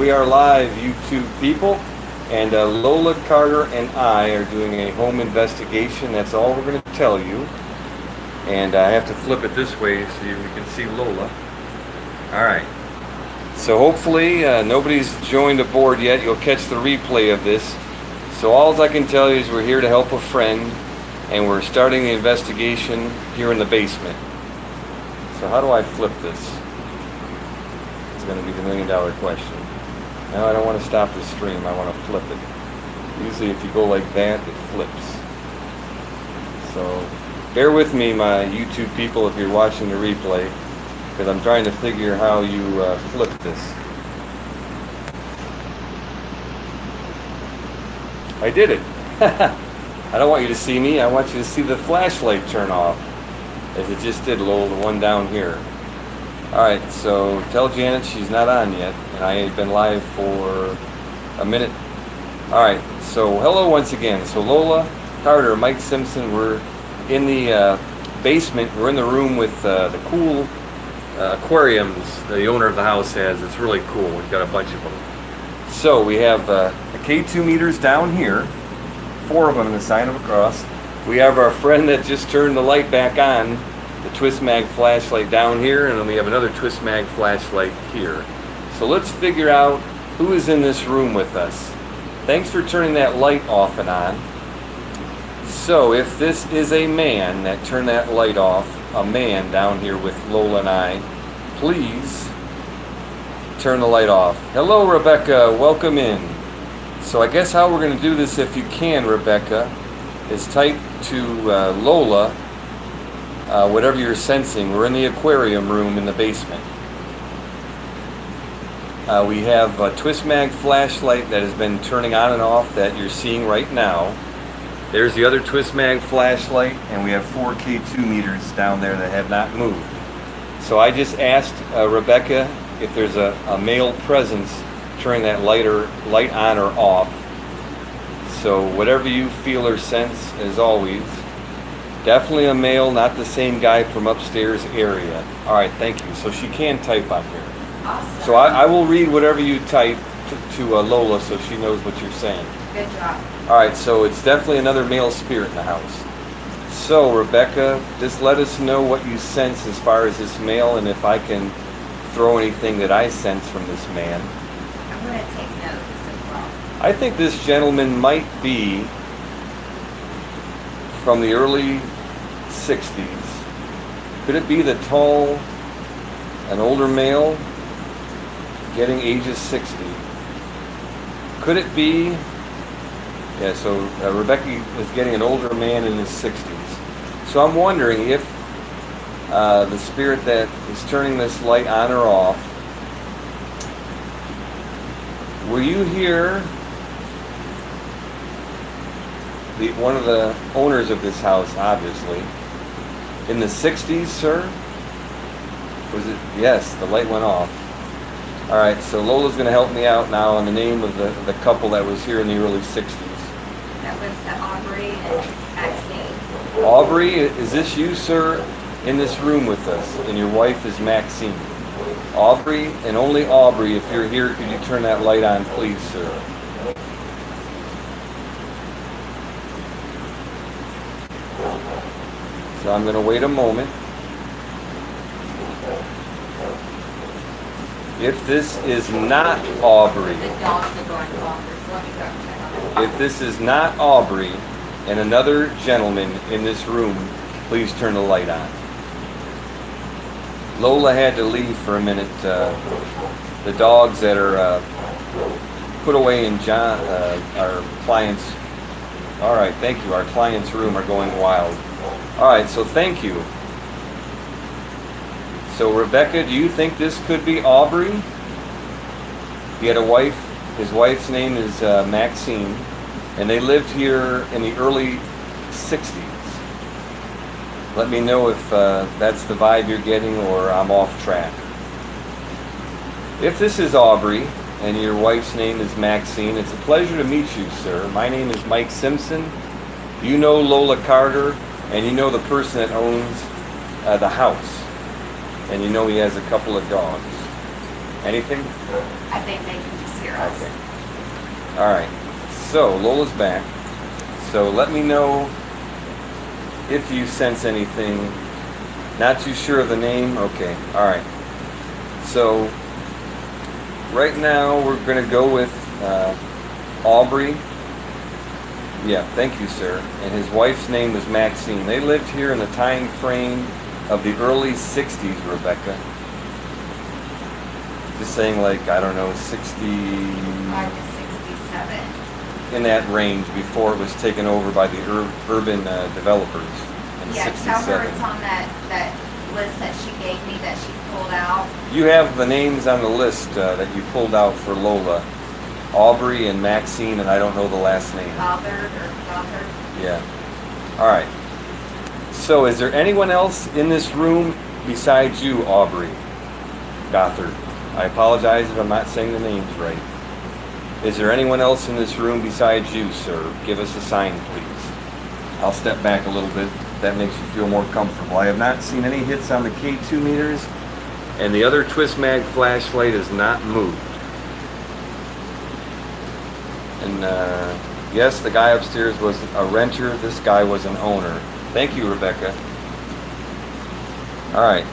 We are live, YouTube people, and Lola Carter and I are doing a home investigation. That's all we're going to tell you. And I have to flip it this way so you can see Lola. All right. So hopefully nobody's joined aboard yet. You'll catch the replay of this. So all I can tell you is we're here to help a friend, and we're starting the investigation here in the basement. So how do I flip this? It's going to be the $1,000,000 question. No, I don't want to stop the stream. I want to flip it. Usually if you go like that, it flips. So bear with me, my YouTube people, if you're watching the replay, because I'm trying to figure how you flip this. I did it. I don't want you to see me. I want you to see the flashlight turn off, as it just did, Lowell, the one down here. Alright, so tell Janet she's not on yet, and I have been live for a minute. Alright, so hello once again. So Lola Carter, Mike Simpson, we're in the basement. We're in the room with the cool aquariums the owner of the house has. It's really cool. We've got a bunch of them. So we have the K2 meters down here, 4 of them in the sign of a cross. We have our friend that just turned the light back on, the Twist Mag flashlight down here, and then we have another Twist Mag flashlight here. So let's figure out who is in this room with us. Thanks for turning that light off and on. So if this is a man that turned that light off, a man down here with Lola and I, please turn the light off. Hello, Rebecca, welcome in. So I guess how we're going to do this, if you can, Rebecca, is type to Lola whatever you're sensing. We're in the aquarium room in the basement. We have a Twist Mag flashlight that has been turning on and off that you're seeing right now. There's the other Twist Mag flashlight, and we have 4 K2 meters down there that have not moved. So I just asked Rebecca if there's a male presence turning that light on or off. So whatever you feel or sense, as always, definitely a male, not the same guy from upstairs area. All right, thank you. So she can type on here. Awesome. So I will read whatever you type to Lola so she knows what you're saying. Good job. All right, so it's definitely another male spirit in the house. So Rebecca, just let us know what you sense as far as this male, and if I can throw anything that I sense from this man. I'm going to take notes as well. I think this gentleman might be from the early 60s. Could it be the tall, an older male getting ages 60? Could it be, yeah, so Rebecca is getting an older man in his 60s. So I'm wondering if the spirit that is turning this light on or off, were you here, one of the owners of this house, obviously, in the 60s, sir? Was it? Yes, the light went off. All right, so Lola's going to help me out now on the name of the couple that was here in the early 60s. That was the Aubrey and Maxine. Aubrey, is this you, sir, in this room with us? And your wife is Maxine. Aubrey, and only Aubrey, if you're here, could you turn that light on, please, sir? So I'm going to wait a moment. If this is not Aubrey, The dogs are going bonkers. Let me go check on it. if this is not Aubrey and another gentleman in this room, please turn the light on. Lola had to leave for a minute. The dogs that are put away in our client's, all right, thank you, our client's room are going wild. All right, so thank you. So Rebecca, do you think this could be Aubrey? He had a wife. His wife's name is Maxine, and they lived here in the early 60s. Let me know if that's the vibe you're getting or I'm off track. If this is Aubrey and your wife's name is Maxine, it's a pleasure to meet you, sir. My name is Mike Simpson. You know Lola Carter, and you know the person that owns the house. And you know he has a couple of dogs. Anything? I think they can just nowhere else. Okay. All right. So Lola's back. So let me know if you sense anything. Not too sure of the name. Okay. All right. So right now we're going to go with Aubrey. Yeah, thank you, sir. And his wife's name was Maxine. They lived here in the time frame of the early 60s, Rebecca. Just saying, like, I don't know, 60... 65 to 67. in that range before it was taken over by the urban developers in Yeah, 67. tell her it's on that list that she gave me that she pulled out. You have the names on the list that you pulled out for Lola. Aubrey and Maxine, and I don't know the last name. Gothard. Yeah. All right. So is there anyone else in this room besides you, Aubrey Gothard? I apologize if I'm not saying the names right. Is there anyone else in this room besides you, sir? Give us a sign, please. I'll step back a little bit. That makes you feel more comfortable. I have not seen any hits on the K2 meters, and the other Twist Mag flashlight is not moved. And yes, the guy upstairs was a renter. This guy was an owner. Thank you, Rebecca. All right.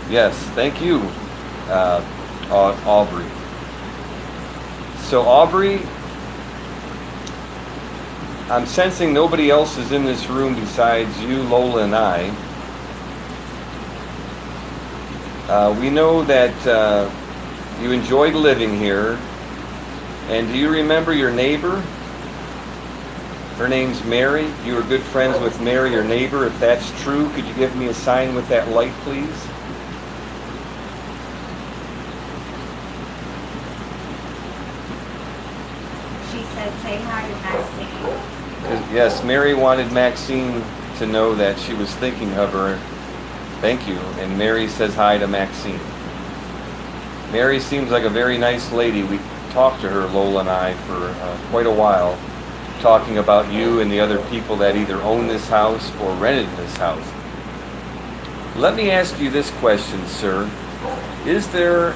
Yes, thank you, Aubrey. So Aubrey, I'm sensing nobody else is in this room besides you, Lola, and I. We know that you enjoyed living here. And do you remember your neighbor? Her name's Mary. You were good friends with Mary, your neighbor. If that's true, could you give me a sign with that light, please? She said, say hi to Maxine. Yes, Mary wanted Maxine to know that she was thinking of her. Thank you. And Mary says hi to Maxine. Mary seems like a very nice lady. We talked to her, Lola and I, for quite a while, talking about you and the other people that either own this house or rented this house. Let me ask you this question, sir. Is there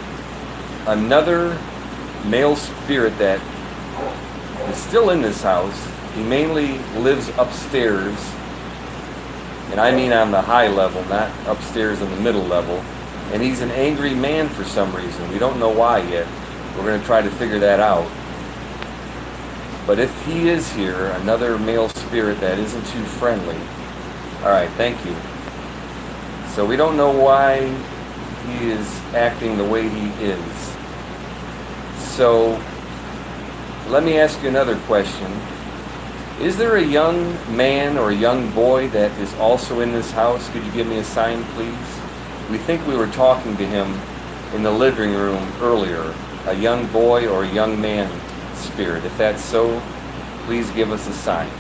another male spirit that is still in this house? He mainly lives upstairs, and I mean on the high level, not upstairs in the middle level, and he's an angry man for some reason. We don't know why yet. We're going to try to figure that out. But if he is here, another male spirit that isn't too friendly. All right, thank you. So we don't know why he is acting the way he is. So let me ask you another question. Is there a young man or a young boy that is also in this house? Could you give me a sign, please? We think we were talking to him in the living room earlier. A young boy or a young man spirit. If that's so, please give us a sign.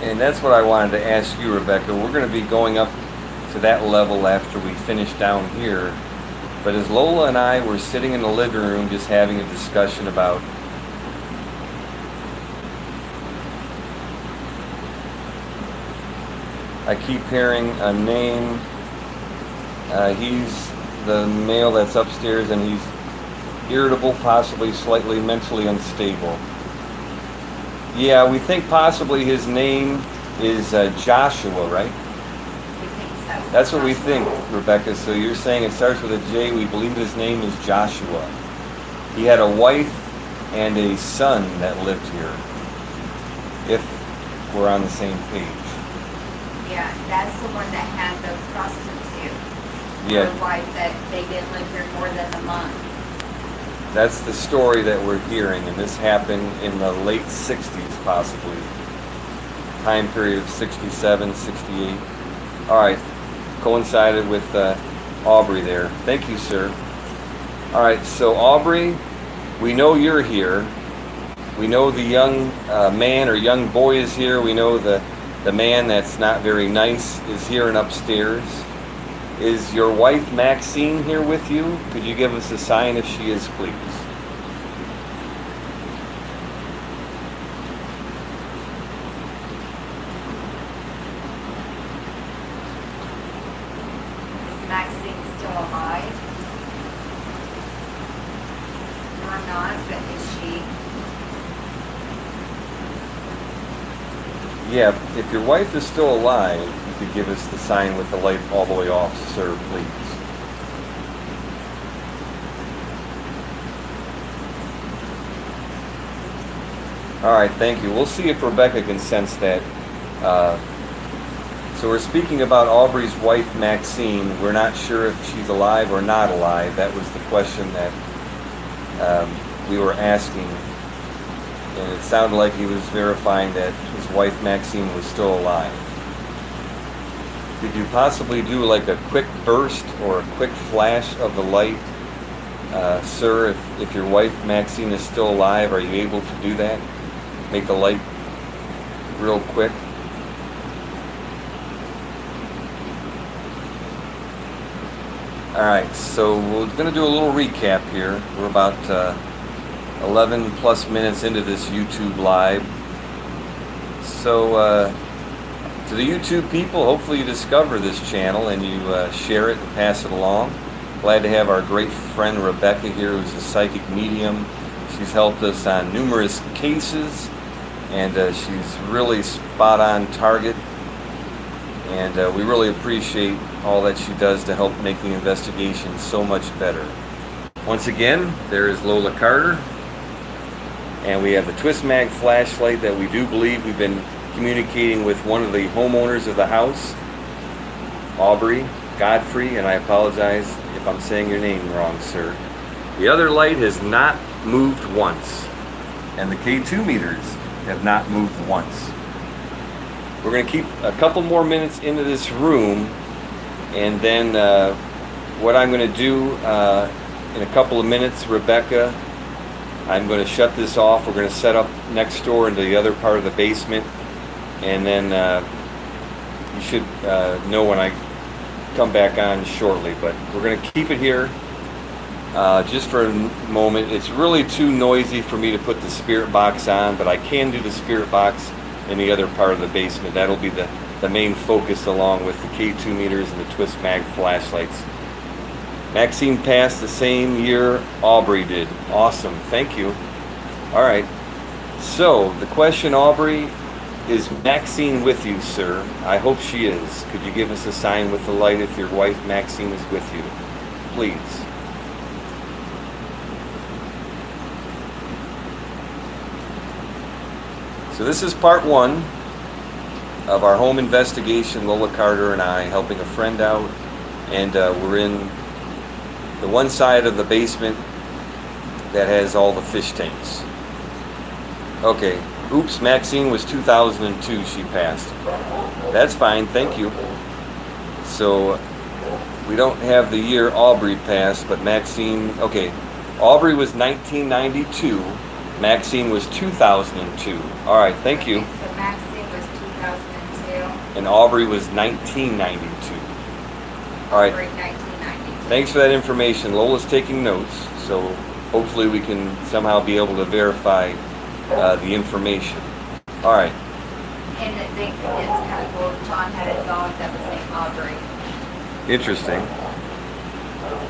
And that's what I wanted to ask you, Rebecca. We're going to be going up to that level after we finish down here. But as Lola and I were sitting in the living room just having a discussion about I keep hearing a name. He's the male that's upstairs, and he's irritable, possibly slightly mentally unstable. Yeah, we think possibly his name is Joshua, right? We think so. That's what we think, Rebecca. So you're saying it starts with a J. We believe his name is Joshua. He had a wife and a son that lived here, if we're on the same page. Yeah, that's the one that had the prostitute. Yeah. The wife that they didn't live here more than a month. That's the story that we're hearing, and this happened in the late 60s, possibly. Time period of 67, 68. All right, coincided with Aubrey there. Thank you, sir. All right, so Aubrey, we know you're here. We know the young man or young boy is here. We know the man that's not very nice is here and upstairs. Is your wife Maxine here with you? Could you give us a sign if she is, please? Yeah, if your wife is still alive, you could give us the sign with the light all the way off, sir, please. All right, thank you. We'll see if Rebecca can sense that. So we're speaking about Aubrey's wife, Maxine. We're not sure if she's alive or not alive. That was the question that we were asking. And it sounded like he was verifying that his wife, Maxine, was still alive. Could you possibly do like a quick burst or a quick flash of the light? Sir, if your wife, Maxine, is still alive, are you able to do that? Make the light real quick. All right, so we're going to do a little recap here. We're about 11 plus minutes into this YouTube live. So to the YouTube people, hopefully you discover this channel and you share it and pass it along. Glad to have our great friend Rebecca here, who's a psychic medium. She's helped us on numerous cases, and she's really spot on target. And we really appreciate all that she does to help make the investigation so much better. Once again, there is Lola Carter. And we have the Twist Mag flashlight that we do believe we've been communicating with one of the homeowners of the house, Aubrey Godfrey, and I apologize if I'm saying your name wrong, sir. The other light has not moved once, and the K2 meters have not moved once. We're going to keep a couple more minutes into this room, and then what I'm going to do in a couple of minutes, Rebecca, I'm going to shut this off. We're going to set up next door into the other part of the basement, and then you should know when I come back on shortly. But we're going to keep it here just for a moment. It's really too noisy for me to put the spirit box on, but I can do the spirit box in the other part of the basement. That'll be the main focus, along with the K2 meters and the Twist Mag flashlights. Maxine passed the same year Aubrey did. Awesome, thank you. All right, so the question, Aubrey, is Maxine with you, sir? I hope she is. Could you give us a sign with the light if your wife Maxine is with you, please? So this is part one of our home investigation, Lola Carter and I helping a friend out, and we're in the one side of the basement that has all the fish tanks. Okay, oops, Maxine was 2002 she passed. That's fine, thank you. So we don't have the year Aubrey passed, but Maxine, okay, Aubrey was 1992, Maxine was 2002. All right, thank you. So Maxine was 2002. And Aubrey was 1992. All right. Aubrey, 1992. Thanks for that information. Lola's taking notes, so hopefully we can somehow be able to verify the information. All right. And I think it's kind of cool. John had a dog that was named Aubrey. Interesting.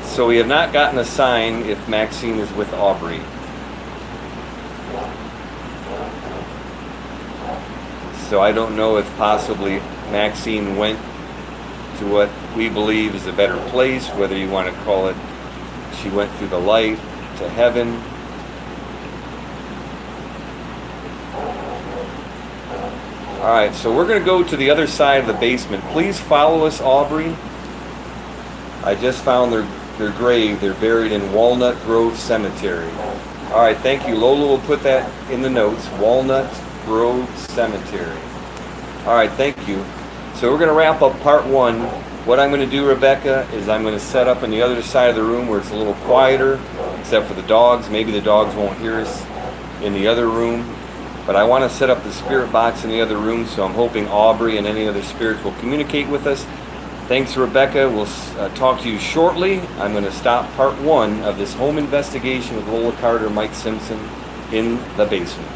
So we have not gotten a sign if Maxine is with Aubrey. So I don't know if possibly Maxine went to what we believe is a better place, whether you want to call it she went through the light to heaven. All right, so we're going to go to the other side of the basement. Please follow us, Aubrey. I just found their grave. They're buried in Walnut Grove Cemetery. All right, thank you. Lola will put that in the notes. Walnut Grove Cemetery. All right, thank you. So we're going to wrap up part one. What I'm going to do, Rebecca, is I'm going to set up on the other side of the room where it's a little quieter, except for the dogs. Maybe the dogs won't hear us in the other room. But I want to set up the spirit box in the other room, so I'm hoping Aubrey and any other spirits will communicate with us. Thanks, Rebecca. We'll talk to you shortly. I'm going to stop part one of this home investigation with Lola Carter, Mike Simpson in the basement.